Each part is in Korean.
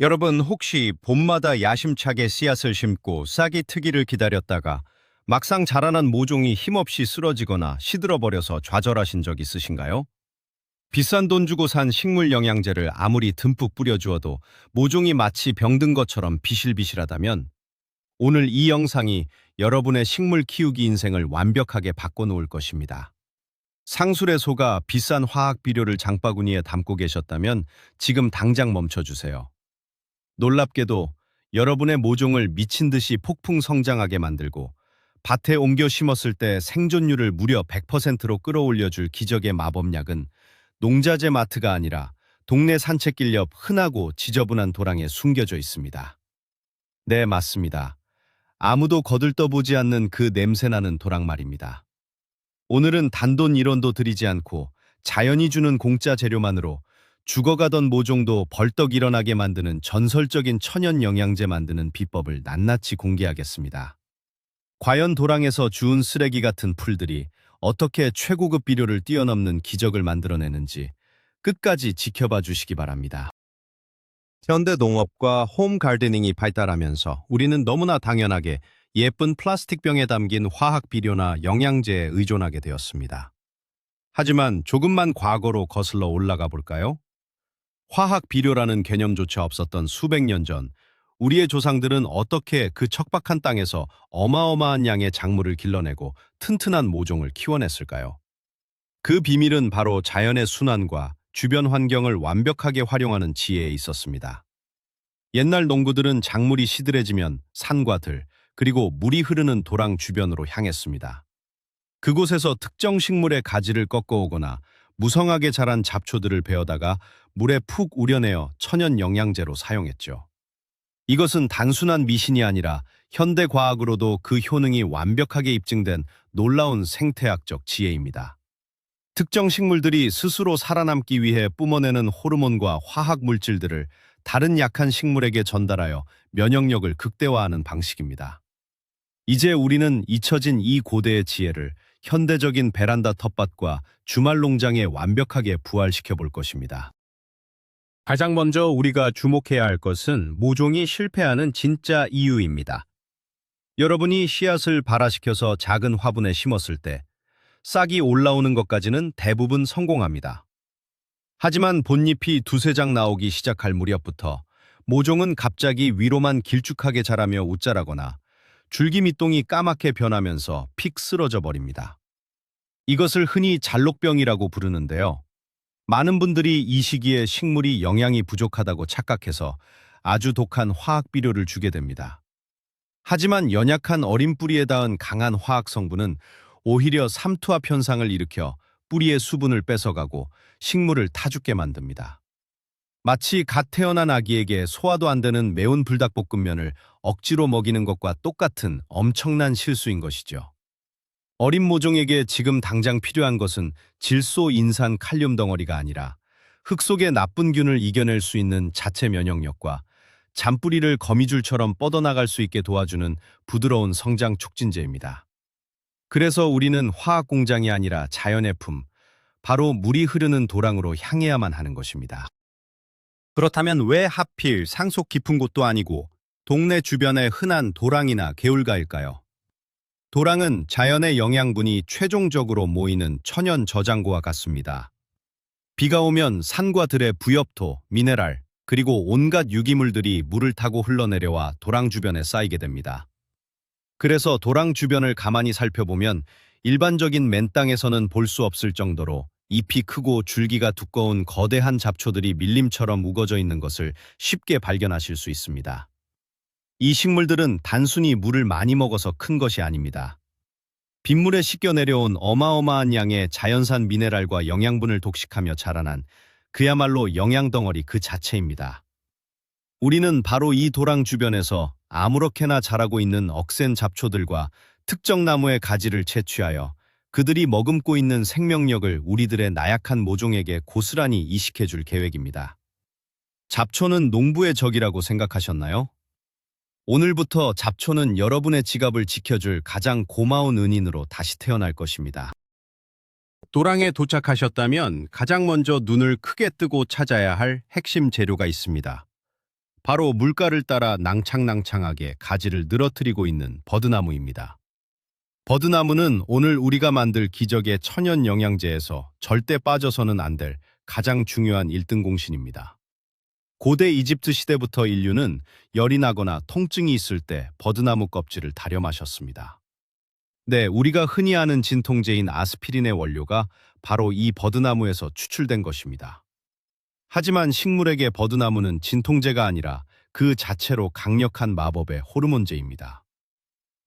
여러분 혹시 봄마다 야심차게 씨앗을 심고 싹이 트기를 기다렸다가 막상 자라난 모종이 힘없이 쓰러지거나 시들어버려서 좌절하신 적 있으신가요? 비싼 돈 주고 산 식물 영양제를 아무리 듬뿍 뿌려주어도 모종이 마치 병든 것처럼 비실비실하다면 오늘 이 영상이 여러분의 식물 키우기 인생을 완벽하게 바꿔놓을 것입니다. 상술에 속아 비싼 화학 비료를 장바구니에 담고 계셨다면 지금 당장 멈춰주세요. 놀랍게도 여러분의 모종을 미친 듯이 폭풍 성장하게 만들고 밭에 옮겨 심었을 때 생존율을 무려 100%로 끌어올려줄 기적의 마법약은 농자재 마트가 아니라 동네 산책길 옆 흔하고 지저분한 도랑에 숨겨져 있습니다. 네, 맞습니다. 아무도 거들떠보지 않는 그 냄새나는 도랑 말입니다. 오늘은 단돈 1원도 들이지 않고 자연이 주는 공짜 재료만으로 죽어가던 모종도 벌떡 일어나게 만드는 전설적인 천연 영양제 만드는 비법을 낱낱이 공개하겠습니다. 과연 도랑에서 주운 쓰레기 같은 풀들이 어떻게 최고급 비료를 뛰어넘는 기적을 만들어내는지 끝까지 지켜봐 주시기 바랍니다. 현대 농업과 홈 가르데닝이 발달하면서 우리는 너무나 당연하게 예쁜 플라스틱 병에 담긴 화학 비료나 영양제에 의존하게 되었습니다. 하지만 조금만 과거로 거슬러 올라가 볼까요? 화학 비료라는 개념조차 없었던 수백 년 전, 우리의 조상들은 어떻게 그 척박한 땅에서 어마어마한 양의 작물을 길러내고 튼튼한 모종을 키워냈을까요? 그 비밀은 바로 자연의 순환과 주변 환경을 완벽하게 활용하는 지혜에 있었습니다. 옛날 농부들은 작물이 시들해지면 산과 들, 그리고 물이 흐르는 도랑 주변으로 향했습니다. 그곳에서 특정 식물의 가지를 꺾어오거나 무성하게 자란 잡초들을 베어다가 물에 푹 우려내어 천연 영양제로 사용했죠. 이것은 단순한 미신이 아니라 현대 과학으로도 그 효능이 완벽하게 입증된 놀라운 생태학적 지혜입니다. 특정 식물들이 스스로 살아남기 위해 뿜어내는 호르몬과 화학 물질들을 다른 약한 식물에게 전달하여 면역력을 극대화하는 방식입니다. 이제 우리는 잊혀진 이 고대의 지혜를 현대적인 베란다 텃밭과 주말 농장에 완벽하게 부활시켜 볼 것입니다. 가장 먼저 우리가 주목해야 할 것은 모종이 실패하는 진짜 이유입니다. 여러분이 씨앗을 발화시켜서 작은 화분에 심었을 때 싹이 올라오는 것까지는 대부분 성공합니다. 하지만 본잎이 두세 장 나오기 시작할 무렵부터 모종은 갑자기 위로만 길쭉하게 자라며 웃자라거나 줄기 밑동이 까맣게 변하면서 픽 쓰러져 버립니다. 이것을 흔히 잘록병이라고 부르는데요. 많은 분들이 이 시기에 식물이 영양이 부족하다고 착각해서 아주 독한 화학 비료를 주게 됩니다. 하지만 연약한 어린 뿌리에 닿은 강한 화학 성분은 오히려 삼투압 현상을 일으켜 뿌리의 수분을 뺏어가고 식물을 타죽게 만듭니다. 마치 갓 태어난 아기에게 소화도 안 되는 매운 불닭볶음면을 억지로 먹이는 것과 똑같은 엄청난 실수인 것이죠. 어린 모종에게 지금 당장 필요한 것은 질소 인산 칼륨 덩어리가 아니라 흙 속의 나쁜 균을 이겨낼 수 있는 자체 면역력과 잔뿌리를 거미줄처럼 뻗어나갈 수 있게 도와주는 부드러운 성장 촉진제입니다. 그래서 우리는 화학 공장이 아니라 자연의 품, 바로 물이 흐르는 도랑으로 향해야만 하는 것입니다. 그렇다면 왜 하필 상속 깊은 곳도 아니고 동네 주변의 흔한 도랑이나 개울가일까요? 도랑은 자연의 영양분이 최종적으로 모이는 천연 저장고와 같습니다. 비가 오면 산과 들의 부엽토, 미네랄, 그리고 온갖 유기물들이 물을 타고 흘러내려와 도랑 주변에 쌓이게 됩니다. 그래서 도랑 주변을 가만히 살펴보면 일반적인 맨땅에서는 볼 수 없을 정도로 잎이 크고 줄기가 두꺼운 거대한 잡초들이 밀림처럼 우거져 있는 것을 쉽게 발견하실 수 있습니다. 이 식물들은 단순히 물을 많이 먹어서 큰 것이 아닙니다. 빗물에 씻겨 내려온 어마어마한 양의 자연산 미네랄과 영양분을 독식하며 자라난 그야말로 영양덩어리 그 자체입니다. 우리는 바로 이 도랑 주변에서 아무렇게나 자라고 있는 억센 잡초들과 특정 나무의 가지를 채취하여 그들이 머금고 있는 생명력을 우리들의 나약한 모종에게 고스란히 이식해 줄 계획입니다. 잡초는 농부의 적이라고 생각하셨나요? 오늘부터 잡초는 여러분의 지갑을 지켜줄 가장 고마운 은인으로 다시 태어날 것입니다. 도랑에 도착하셨다면 가장 먼저 눈을 크게 뜨고 찾아야 할 핵심 재료가 있습니다. 바로 물가를 따라 낭창낭창하게 가지를 늘어뜨리고 있는 버드나무입니다. 버드나무는 오늘 우리가 만들 기적의 천연 영양제에서 절대 빠져서는 안 될 가장 중요한 1등 공신입니다. 고대 이집트 시대부터 인류는 열이 나거나 통증이 있을 때 버드나무 껍질을 다려 마셨습니다. 네, 우리가 흔히 아는 진통제인 아스피린의 원료가 바로 이 버드나무에서 추출된 것입니다. 하지만 식물에게 버드나무는 진통제가 아니라 그 자체로 강력한 마법의 호르몬제입니다.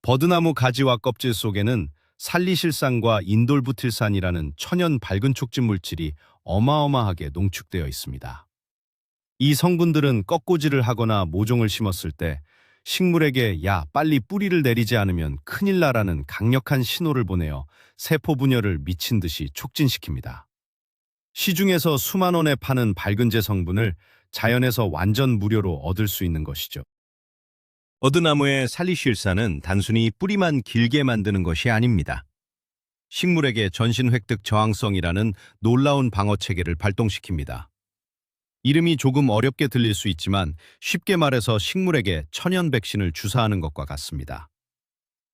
버드나무 가지와 껍질 속에는 살리실산과 인돌부틸산이라는 천연 밝은 촉진 물질이 어마어마하게 농축되어 있습니다. 이 성분들은 꺾고지를 하거나 모종을 심었을 때 식물에게 야, 빨리 뿌리를 내리지 않으면 큰일 나라는 강력한 신호를 보내어 세포 분열을 미친 듯이 촉진시킵니다. 시중에서 수만 원에 파는 밝은제 성분을 자연에서 완전 무료로 얻을 수 있는 것이죠. 버드나무의 살리실산은 단순히 뿌리만 길게 만드는 것이 아닙니다. 식물에게 전신 획득 저항성이라는 놀라운 방어 체계를 발동시킵니다. 이름이 조금 어렵게 들릴 수 있지만 쉽게 말해서 식물에게 천연 백신을 주사하는 것과 같습니다.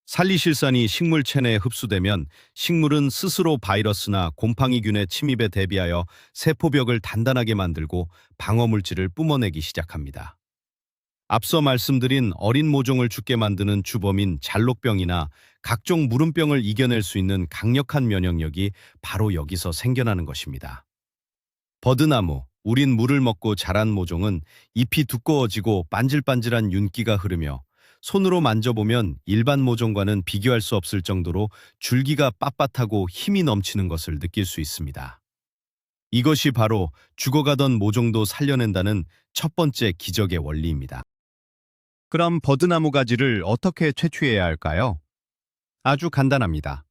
살리실산이 식물 체내에 흡수되면 식물은 스스로 바이러스나 곰팡이균의 침입에 대비하여 세포벽을 단단하게 만들고 방어물질을 뿜어내기 시작합니다. 앞서 말씀드린 어린 모종을 죽게 만드는 주범인 잘록병이나 각종 무름병을 이겨낼 수 있는 강력한 면역력이 바로 여기서 생겨나는 것입니다. 버드나무, 우린 물을 먹고 자란 모종은 잎이 두꺼워지고 반질반질한 윤기가 흐르며 손으로 만져보면 일반 모종과는 비교할 수 없을 정도로 줄기가 빳빳하고 힘이 넘치는 것을 느낄 수 있습니다. 이것이 바로 죽어가던 모종도 살려낸다는 첫 번째 기적의 원리입니다. 그럼 버드나무 가지를 어떻게 채취해야 할까요? 아주 간단합니다.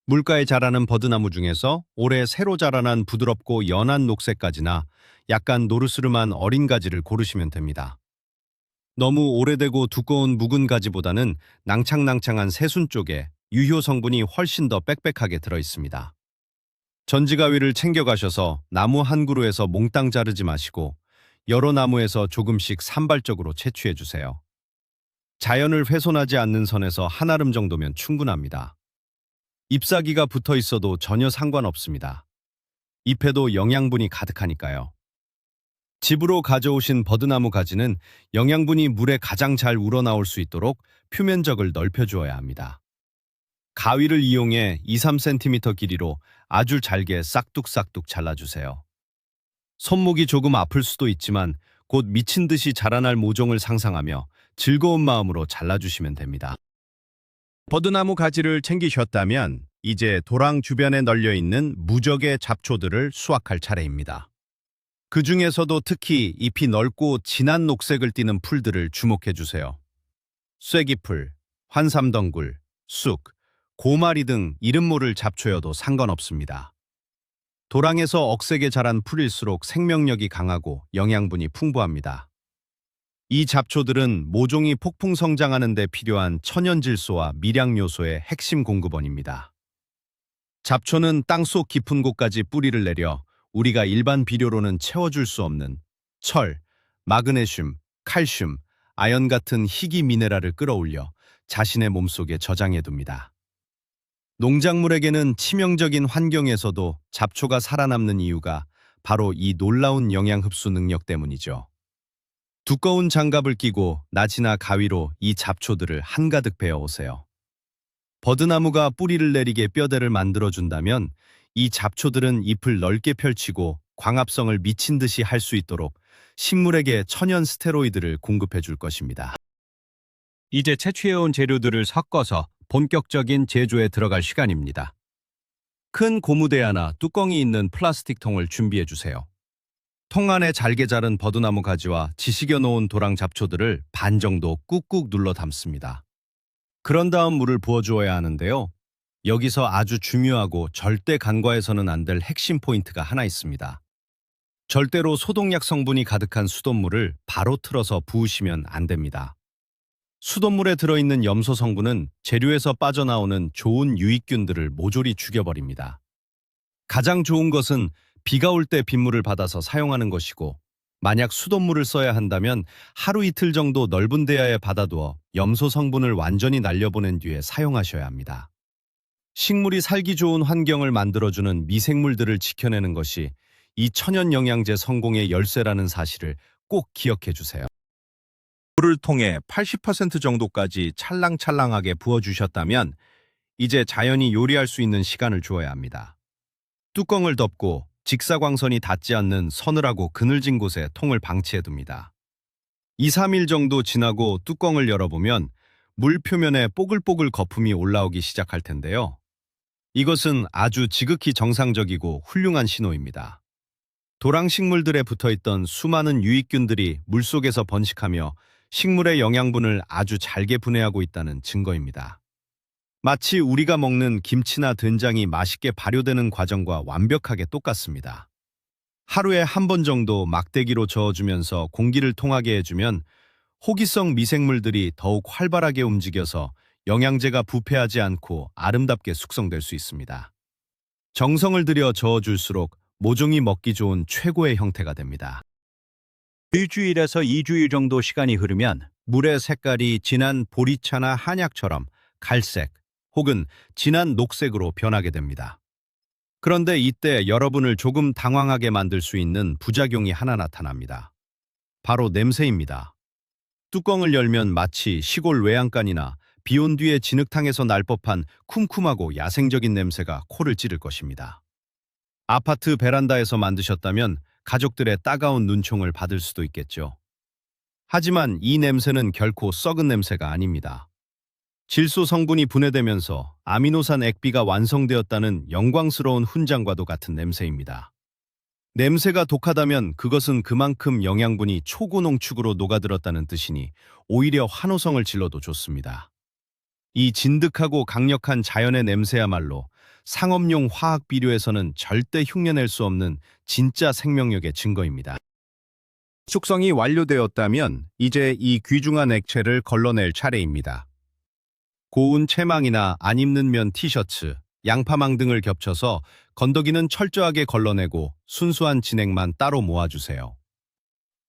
물가에 자라는 버드나무 중에서 올해 새로 자라난 부드럽고 연한 녹색가지나 약간 노르스름한 어린 가지를 고르시면 됩니다. 너무 오래되고 두꺼운 묵은 가지보다는 낭창낭창한 새순 쪽에 유효 성분이 훨씬 더 빽빽하게 들어있습니다. 전지가위를 챙겨가셔서 나무 한 그루에서 몽땅 자르지 마시고 여러 나무에서 조금씩 산발적으로 채취해주세요. 자연을 훼손하지 않는 선에서 한 알음 정도면 충분합니다. 잎사귀가 붙어 있어도 전혀 상관없습니다. 잎에도 영양분이 가득하니까요. 집으로 가져오신 버드나무 가지는 영양분이 물에 가장 잘 우러나올 수 있도록 표면적을 넓혀주어야 합니다. 가위를 이용해 2-3cm 길이로 아주 잘게 싹둑싹둑 잘라주세요. 손목이 조금 아플 수도 있지만 곧 미친 듯이 자라날 모종을 상상하며 즐거운 마음으로 잘라주시면 됩니다. 버드나무 가지를 챙기셨다면 이제 도랑 주변에 널려있는 무적의 잡초들을 수확할 차례입니다. 그 중에서도 특히 잎이 넓고 진한 녹색을 띠는 풀들을 주목해주세요. 쐐기풀, 환삼덩굴, 쑥, 고마리 등 이름 모를 잡초여도 상관없습니다. 도랑에서 억세게 자란 풀일수록 생명력이 강하고 영양분이 풍부합니다. 이 잡초들은 모종이 폭풍 성장하는 데 필요한 천연질소와 미량요소의 핵심 공급원입니다. 잡초는 땅속 깊은 곳까지 뿌리를 내려 우리가 일반 비료로는 채워줄 수 없는 철, 마그네슘, 칼슘, 아연 같은 희귀 미네랄을 끌어올려 자신의 몸속에 저장해둡니다. 농작물에게는 치명적인 환경에서도 잡초가 살아남는 이유가 바로 이 놀라운 영양 흡수 능력 때문이죠. 두꺼운 장갑을 끼고 낫이나 가위로 이 잡초들을 한가득 베어 오세요. 버드나무가 뿌리를 내리게 뼈대를 만들어준다면 이 잡초들은 잎을 넓게 펼치고 광합성을 미친 듯이 할 수 있도록 식물에게 천연 스테로이드를 공급해 줄 것입니다. 이제 채취해온 재료들을 섞어서 본격적인 제조에 들어갈 시간입니다. 큰 고무대 하나, 뚜껑이 있는 플라스틱 통을 준비해 주세요. 통 안에 잘게 자른 버드나무 가지와 지식여 놓은 도랑 잡초들을 반 정도 꾹꾹 눌러 담습니다. 그런 다음 물을 부어주어야 하는데요. 여기서 아주 중요하고 절대 간과해서는 안 될 핵심 포인트가 하나 있습니다. 절대로 소독약 성분이 가득한 수돗물을 바로 틀어서 부으시면 안 됩니다. 수돗물에 들어있는 염소 성분은 재료에서 빠져나오는 좋은 유익균들을 모조리 죽여버립니다. 가장 좋은 것은 비가 올 때 빗물을 받아서 사용하는 것이고 만약 수돗물을 써야 한다면 하루 이틀 정도 넓은 대야에 받아두어 염소 성분을 완전히 날려보낸 뒤에 사용하셔야 합니다. 식물이 살기 좋은 환경을 만들어주는 미생물들을 지켜내는 것이 이 천연 영양제 성공의 열쇠라는 사실을 꼭 기억해 주세요. 물을 통해 80% 정도까지 찰랑찰랑하게 부어주셨다면 이제 자연이 요리할 수 있는 시간을 주어야 합니다. 뚜껑을 덮고 직사광선이 닿지 않는 서늘하고 그늘진 곳에 통을 방치해둡니다. 2, 3일 정도 지나고 뚜껑을 열어보면 물 표면에 뽀글뽀글 거품이 올라오기 시작할 텐데요. 이것은 아주 지극히 정상적이고 훌륭한 신호입니다. 도랑식물들에 붙어있던 수많은 유익균들이 물속에서 번식하며 식물의 영양분을 아주 잘게 분해하고 있다는 증거입니다. 마치 우리가 먹는 김치나 된장이 맛있게 발효되는 과정과 완벽하게 똑같습니다. 하루에 한 번 정도 막대기로 저어주면서 공기를 통하게 해주면 호기성 미생물들이 더욱 활발하게 움직여서 영양제가 부패하지 않고 아름답게 숙성될 수 있습니다. 정성을 들여 저어줄수록 모종이 먹기 좋은 최고의 형태가 됩니다. 일주일에서 2주일 정도 시간이 흐르면 물의 색깔이 진한 보리차나 한약처럼 갈색 혹은 진한 녹색으로 변하게 됩니다. 그런데 이때 여러분을 조금 당황하게 만들 수 있는 부작용이 하나 나타납니다. 바로 냄새입니다. 뚜껑을 열면 마치 시골 외양간이나 비온 뒤에 진흙탕에서 날 법한 쿰쿰하고 야생적인 냄새가 코를 찌를 것입니다. 아파트 베란다에서 만드셨다면 가족들의 따가운 눈총을 받을 수도 있겠죠. 하지만 이 냄새는 결코 썩은 냄새가 아닙니다. 질소 성분이 분해되면서 아미노산 액비가 완성되었다는 영광스러운 훈장과도 같은 냄새입니다. 냄새가 독하다면 그것은 그만큼 영양분이 초고농축으로 녹아들었다는 뜻이니 오히려 환호성을 질러도 좋습니다. 이 진득하고 강력한 자연의 냄새야말로 상업용 화학 비료에서는 절대 흉내낼 수 없는 진짜 생명력의 증거입니다. 숙성이 완료되었다면 이제 이 귀중한 액체를 걸러낼 차례입니다. 고운 채망이나 안 입는 면 티셔츠, 양파망 등을 겹쳐서 건더기는 철저하게 걸러내고 순수한 진액만 따로 모아주세요.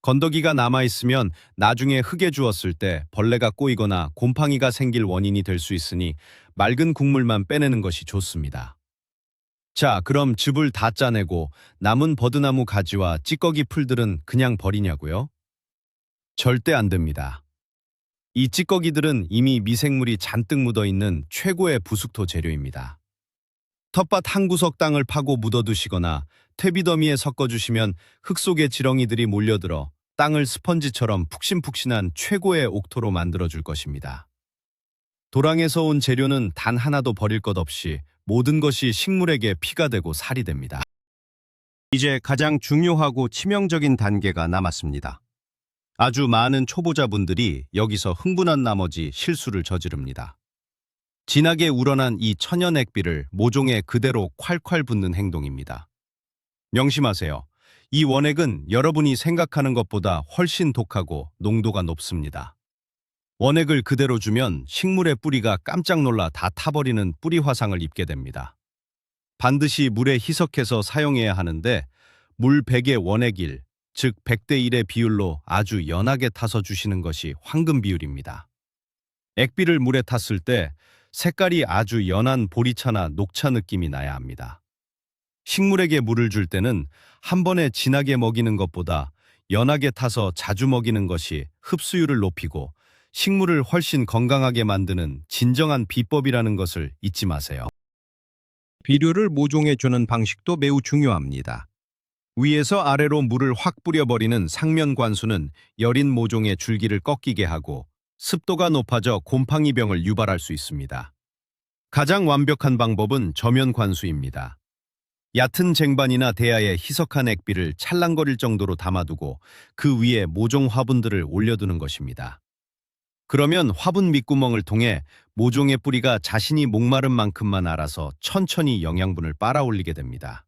건더기가 남아있으면 나중에 흙에 주었을 때 벌레가 꼬이거나 곰팡이가 생길 원인이 될 수 있으니 맑은 국물만 빼내는 것이 좋습니다. 자, 그럼 즙을 다 짜내고 남은 버드나무 가지와 찌꺼기 풀들은 그냥 버리냐고요? 절대 안 됩니다. 이 찌꺼기들은 이미 미생물이 잔뜩 묻어있는 최고의 부숙토 재료입니다. 텃밭 한 구석 땅을 파고 묻어두시거나 퇴비더미에 섞어주시면 흙 속의 지렁이들이 몰려들어 땅을 스펀지처럼 푹신푹신한 최고의 옥토로 만들어줄 것입니다. 도랑에서 온 재료는 단 하나도 버릴 것 없이 모든 것이 식물에게 피가 되고 살이 됩니다. 이제 가장 중요하고 치명적인 단계가 남았습니다. 아주 많은 초보자분들이 여기서 흥분한 나머지 실수를 저지릅니다. 진하게 우러난 이 천연 액비를 모종에 그대로 콸콸 붓는 행동입니다. 명심하세요. 이 원액은 여러분이 생각하는 것보다 훨씬 독하고 농도가 높습니다. 원액을 그대로 주면 식물의 뿌리가 깜짝 놀라 다 타버리는 뿌리 화상을 입게 됩니다. 반드시 물에 희석해서 사용해야 하는데 물 100에 원액 1, 즉 100대 1의 비율로 아주 연하게 타서 주시는 것이 황금 비율입니다. 액비를 물에 탔을 때 색깔이 아주 연한 보리차나 녹차 느낌이 나야 합니다. 식물에게 물을 줄 때는 한 번에 진하게 먹이는 것보다 연하게 타서 자주 먹이는 것이 흡수율을 높이고 식물을 훨씬 건강하게 만드는 진정한 비법이라는 것을 잊지 마세요. 비료를 모종에 주는 방식도 매우 중요합니다. 위에서 아래로 물을 확 뿌려버리는 상면 관수는 여린 모종의 줄기를 꺾이게 하고 습도가 높아져 곰팡이병을 유발할 수 있습니다. 가장 완벽한 방법은 저면 관수입니다. 얕은 쟁반이나 대야에 희석한 액비를 찰랑거릴 정도로 담아두고 그 위에 모종 화분들을 올려두는 것입니다. 그러면 화분 밑구멍을 통해 모종의 뿌리가 자신이 목마른 만큼만 알아서 천천히 영양분을 빨아올리게 됩니다.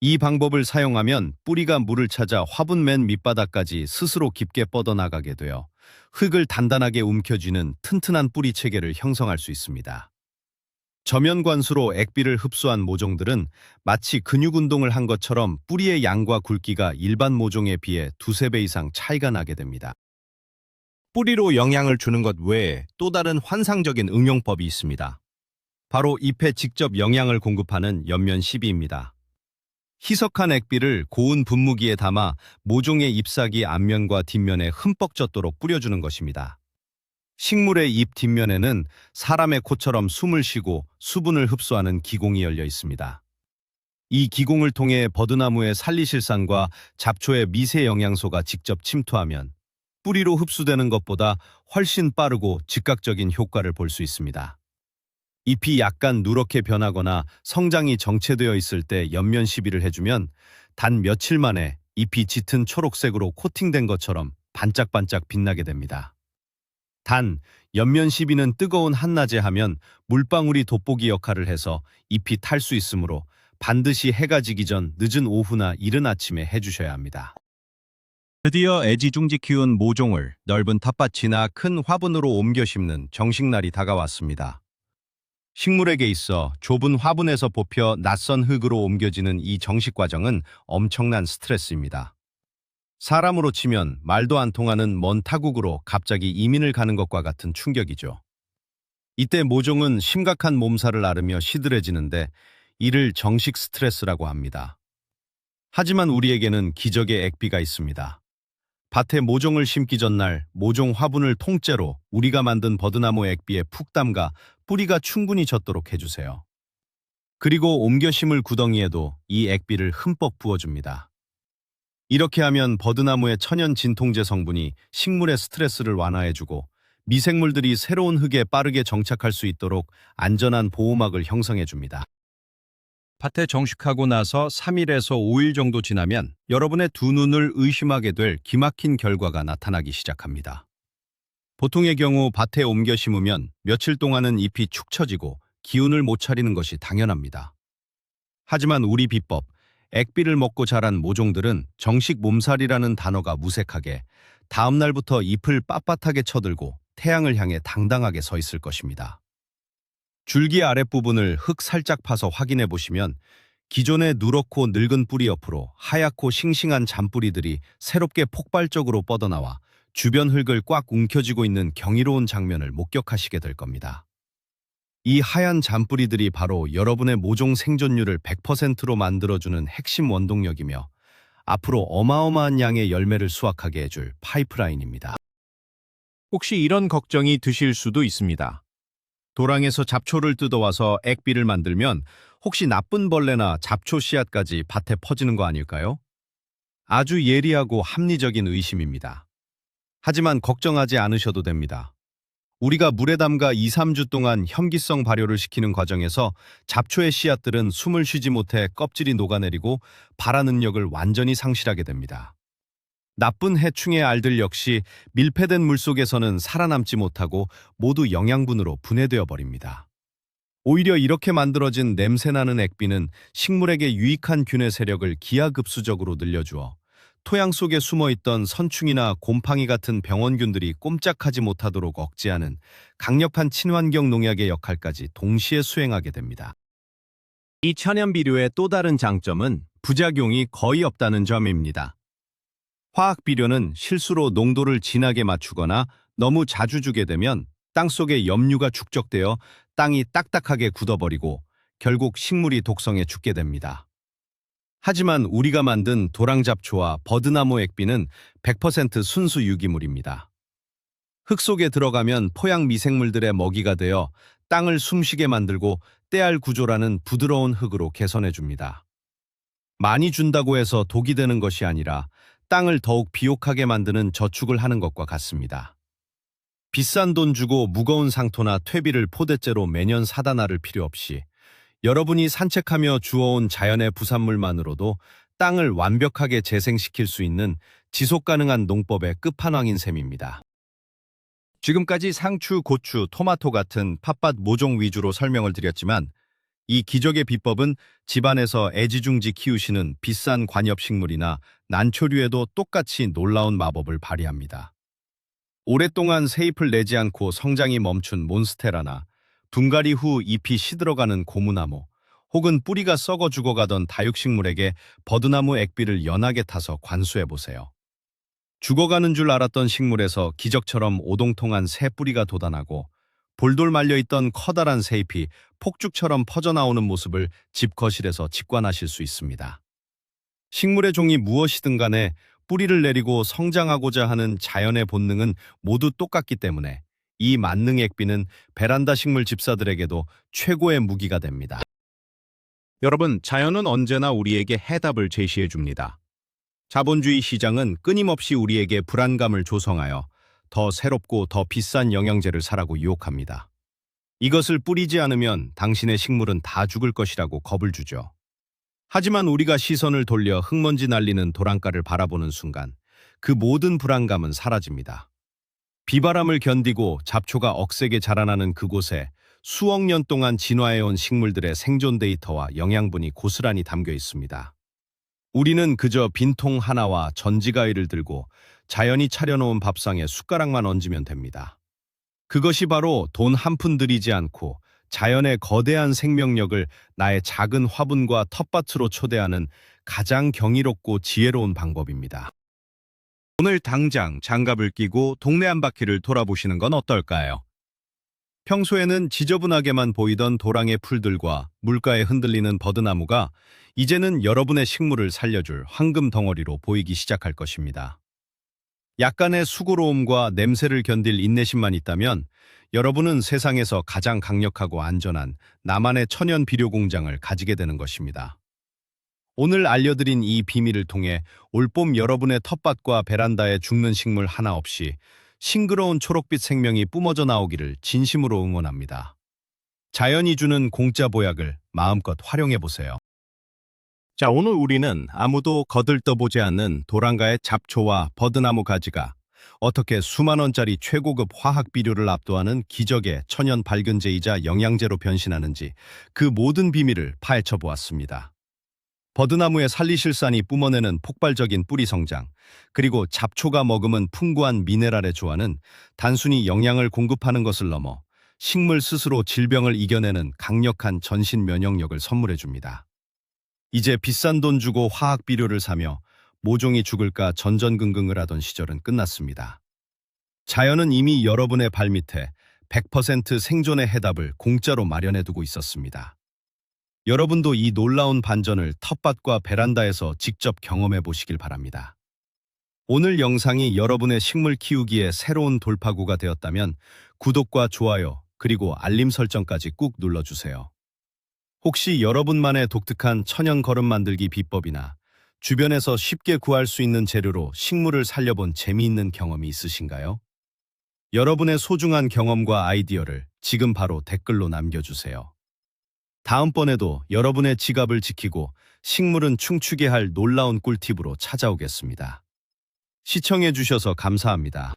이 방법을 사용하면 뿌리가 물을 찾아 화분 맨 밑바닥까지 스스로 깊게 뻗어나가게 되어 흙을 단단하게 움켜쥐는 튼튼한 뿌리 체계를 형성할 수 있습니다. 저면관수로 액비를 흡수한 모종들은 마치 근육 운동을 한 것처럼 뿌리의 양과 굵기가 일반 모종에 비해 두세 배 이상 차이가 나게 됩니다. 뿌리로 영향을 주는 것 외에 또 다른 환상적인 응용법이 있습니다. 바로 잎에 직접 영양을 공급하는 옆면 시비입니다. 희석한 액비를 고운 분무기에 담아 모종의 잎사귀 앞면과 뒷면에 흠뻑 젖도록 뿌려주는 것입니다. 식물의 잎 뒷면에는 사람의 코처럼 숨을 쉬고 수분을 흡수하는 기공이 열려 있습니다. 이 기공을 통해 버드나무의 산리실산과 잡초의 미세 영양소가 직접 침투하면 뿌리로 흡수되는 것보다 훨씬 빠르고 즉각적인 효과를 볼 수 있습니다. 잎이 약간 누렇게 변하거나 성장이 정체되어 있을 때 옆면 시비를 해주면 단 며칠 만에 잎이 짙은 초록색으로 코팅된 것처럼 반짝반짝 빛나게 됩니다. 단, 옆면 시비는 뜨거운 한낮에 하면 물방울이 돋보기 역할을 해서 잎이 탈 수 있으므로 반드시 해가 지기 전 늦은 오후나 이른 아침에 해주셔야 합니다. 드디어 애지중지 키운 모종을 넓은 텃밭이나 큰 화분으로 옮겨 심는 정식날이 다가왔습니다. 식물에게 있어 좁은 화분에서 뽑혀 낯선 흙으로 옮겨지는 이 정식 과정은 엄청난 스트레스입니다. 사람으로 치면 말도 안 통하는 먼 타국으로 갑자기 이민을 가는 것과 같은 충격이죠. 이때 모종은 심각한 몸살을 앓으며 시들해지는데 이를 정식 스트레스라고 합니다. 하지만 우리에게는 기적의 액비가 있습니다. 밭에 모종을 심기 전날 모종 화분을 통째로 우리가 만든 버드나무 액비에 푹 담가 뿌리가 충분히 젖도록 해주세요. 그리고 옮겨 심을 구덩이에도 이 액비를 흠뻑 부어줍니다. 이렇게 하면 버드나무의 천연 진통제 성분이 식물의 스트레스를 완화해주고 미생물들이 새로운 흙에 빠르게 정착할 수 있도록 안전한 보호막을 형성해줍니다. 밭에 정식하고 나서 3일에서 5일 정도 지나면 여러분의 두 눈을 의심하게 될 기막힌 결과가 나타나기 시작합니다. 보통의 경우 밭에 옮겨 심으면 며칠 동안은 잎이 축 처지고 기운을 못 차리는 것이 당연합니다. 하지만 우리 비법, 액비를 먹고 자란 모종들은 정식 몸살이라는 단어가 무색하게 다음 날부터 잎을 빳빳하게 쳐들고 태양을 향해 당당하게 서 있을 것입니다. 줄기 아랫부분을 흙 살짝 파서 확인해 보시면 기존의 누렇고 늙은 뿌리 옆으로 하얗고 싱싱한 잔뿌리들이 새롭게 폭발적으로 뻗어나와 주변 흙을 꽉 움켜쥐고 있는 경이로운 장면을 목격하시게 될 겁니다. 이 하얀 잔뿌리들이 바로 여러분의 모종 생존율을 100%로 만들어주는 핵심 원동력이며 앞으로 어마어마한 양의 열매를 수확하게 해줄 파이프라인입니다. 혹시 이런 걱정이 드실 수도 있습니다. 도랑에서 잡초를 뜯어와서 액비를 만들면 혹시 나쁜 벌레나 잡초 씨앗까지 밭에 퍼지는 거 아닐까요? 아주 예리하고 합리적인 의심입니다. 하지만 걱정하지 않으셔도 됩니다. 우리가 물에 담가 2, 3주 동안 현기성 발효를 시키는 과정에서 잡초의 씨앗들은 숨을 쉬지 못해 껍질이 녹아내리고 발화 능력을 완전히 상실하게 됩니다. 나쁜 해충의 알들 역시 밀폐된 물속에서는 살아남지 못하고 모두 영양분으로 분해되어 버립니다. 오히려 이렇게 만들어진 냄새나는 액비는 식물에게 유익한 균의 세력을 기하급수적으로 늘려주어 토양 속에 숨어있던 선충이나 곰팡이 같은 병원균들이 꼼짝하지 못하도록 억제하는 강력한 친환경 농약의 역할까지 동시에 수행하게 됩니다. 이 천연 비료의 또 다른 장점은 부작용이 거의 없다는 점입니다. 화학 비료는 실수로 농도를 진하게 맞추거나 너무 자주 주게 되면 땅속에 염류가 축적되어 땅이 딱딱하게 굳어버리고 결국 식물이 독성에 죽게 됩니다. 하지만 우리가 만든 도랑잡초와 버드나무 액비는 100% 순수 유기물입니다. 흙 속에 들어가면 포양 미생물들의 먹이가 되어 땅을 숨쉬게 만들고 때알 구조라는 부드러운 흙으로 개선해줍니다. 많이 준다고 해서 독이 되는 것이 아니라 땅을 더욱 비옥하게 만드는 저축을 하는 것과 같습니다. 비싼 돈 주고 무거운 상토나 퇴비를 포대째로 매년 사다 나를 필요 없이 여러분이 산책하며 주워온 자연의 부산물만으로도 땅을 완벽하게 재생시킬 수 있는 지속가능한 농법의 끝판왕인 셈입니다. 지금까지 상추, 고추, 토마토 같은 텃밭 모종 위주로 설명을 드렸지만 이 기적의 비법은 집안에서 애지중지 키우시는 비싼 관엽식물이나 난초류에도 똑같이 놀라운 마법을 발휘합니다. 오랫동안 새잎을 내지 않고 성장이 멈춘 몬스테라나 둔가리 후 잎이 시들어가는 고무나무, 혹은 뿌리가 썩어 죽어가던 다육식물에게 버드나무 액비를 연하게 타서 관수해보세요. 죽어가는 줄 알았던 식물에서 기적처럼 오동통한 새 뿌리가 돋아나고 볼돌 말려있던 커다란 새잎이 폭죽처럼 퍼져나오는 모습을 집거실에서 직관하실 수 있습니다. 식물의 종이 무엇이든 간에 뿌리를 내리고 성장하고자 하는 자연의 본능은 모두 똑같기 때문에 이 만능 액비는 베란다 식물 집사들에게도 최고의 무기가 됩니다. 여러분, 자연은 언제나 우리에게 해답을 제시해 줍니다. 자본주의 시장은 끊임없이 우리에게 불안감을 조성하여 더 새롭고 더 비싼 영양제를 사라고 유혹합니다. 이것을 뿌리지 않으면 당신의 식물은 다 죽을 것이라고 겁을 주죠. 하지만 우리가 시선을 돌려 흙먼지 날리는 도랑가를 바라보는 순간 그 모든 불안감은 사라집니다. 비바람을 견디고 잡초가 억세게 자라나는 그곳에 수억 년 동안 진화해온 식물들의 생존 데이터와 영양분이 고스란히 담겨 있습니다. 우리는 그저 빈통 하나와 전지가위를 들고 자연이 차려놓은 밥상에 숟가락만 얹으면 됩니다. 그것이 바로 돈 한 푼 들이지 않고 자연의 거대한 생명력을 나의 작은 화분과 텃밭으로 초대하는 가장 경이롭고 지혜로운 방법입니다. 오늘 당장 장갑을 끼고 동네 한 바퀴를 돌아보시는 건 어떨까요? 평소에는 지저분하게만 보이던 도랑의 풀들과 물가에 흔들리는 버드나무가 이제는 여러분의 식물을 살려줄 황금 덩어리로 보이기 시작할 것입니다. 약간의 수고로움과 냄새를 견딜 인내심만 있다면 여러분은 세상에서 가장 강력하고 안전한 나만의 천연 비료 공장을 가지게 되는 것입니다. 오늘 알려드린 이 비밀을 통해 올봄 여러분의 텃밭과 베란다에 죽는 식물 하나 없이 싱그러운 초록빛 생명이 뿜어져 나오기를 진심으로 응원합니다. 자연이 주는 공짜 보약을 마음껏 활용해 보세요. 자, 오늘 우리는 아무도 거들떠보지 않는 도랑가의 잡초와 버드나무 가지가 어떻게 수만 원짜리 최고급 화학 비료를 압도하는 기적의 천연 발근제이자 영양제로 변신하는지 그 모든 비밀을 파헤쳐 보았습니다. 버드나무의 살리실산이 뿜어내는 폭발적인 뿌리 성장, 그리고 잡초가 머금은 풍부한 미네랄의 조화는 단순히 영양을 공급하는 것을 넘어 식물 스스로 질병을 이겨내는 강력한 전신 면역력을 선물해 줍니다. 이제 비싼 돈 주고 화학 비료를 사며 모종이 죽을까 전전긍긍을 하던 시절은 끝났습니다. 자연은 이미 여러분의 발밑에 100% 생존의 해답을 공짜로 마련해 두고 있었습니다. 여러분도 이 놀라운 반전을 텃밭과 베란다에서 직접 경험해 보시길 바랍니다. 오늘 영상이 여러분의 식물 키우기에 새로운 돌파구가 되었다면 구독과 좋아요, 그리고 알림 설정까지 꾹 눌러주세요. 혹시 여러분만의 독특한 천연 거름 만들기 비법이나 주변에서 쉽게 구할 수 있는 재료로 식물을 살려본 재미있는 경험이 있으신가요? 여러분의 소중한 경험과 아이디어를 지금 바로 댓글로 남겨주세요. 다음번에도 여러분의 지갑을 지키고 식물은 춤추게 할 놀라운 꿀팁으로 찾아오겠습니다. 시청해주셔서 감사합니다.